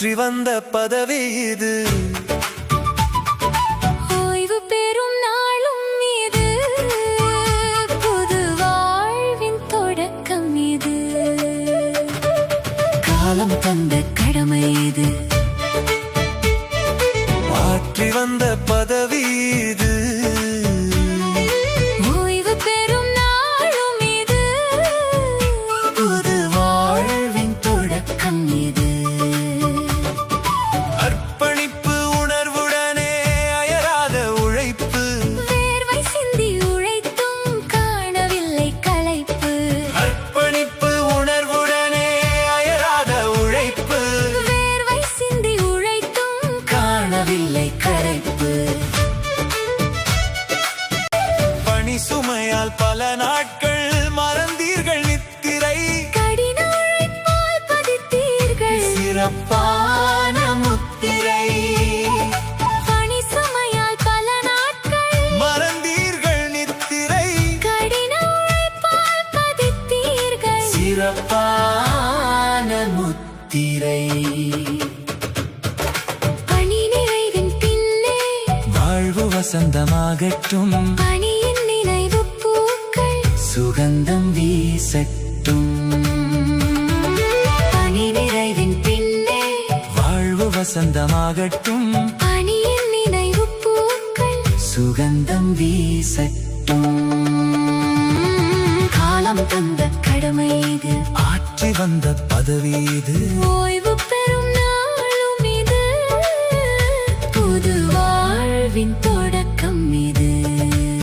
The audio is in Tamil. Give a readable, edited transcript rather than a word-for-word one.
ஆற்றி வந்த பதவி இது. ஓய்வு பெறும் நாளும் இது, புது வாழ்வின் தொடக்கம் இது. காலம் தந்த கடமை இது, ஆற்றி வந்த பதவி இது. ஓய்வு பெறும் நாளும் இது, புது வாழ்வின் தொடக்கம் இது. அர்ப்பணிப்பு உணர்வுடனே அயராத உழைப்பு, வேர்வை சிந்தி உழைத்தும் காணவில்லை களைப்பு. அர்ப்பணிப்பு உணர்வுடனே அயராத உழைப்பு, வேர்வை சிந்தி உழைத்தும் காணவில்லை களைப்பு. பணி சுமையால் பல நாட்கள் மறந்தீர்கள் நித்திரை, கடின உழைப்பால் பதித்தீர்கள் சிறப்பான முத்திரை. பணி சுமையால் பல நாட்கள் மறந்தீர்கள் நித்திரை, கடின உழைப்பால் பதித்தீர்கள் சிறப்பான முத்திரை. பணி நிறைவின் பின்னே வாழ்வு வசந்தமாகட்டும், பணியின் நினைவு பூக்கள் சுகந்தம் வீசட்டும். பணி நிறைவின் பின்னே வாழ்வு வசந்தமாகட்டும், பணியின் நினைவு பூக்கள் சுகந்தம் வீசட்டும். காலம் தந்த கடமை இது, ஆற்றி வந்த பதவி இது. ஓய்வு பெறும் நாளும் இது, புது வாழ்வின்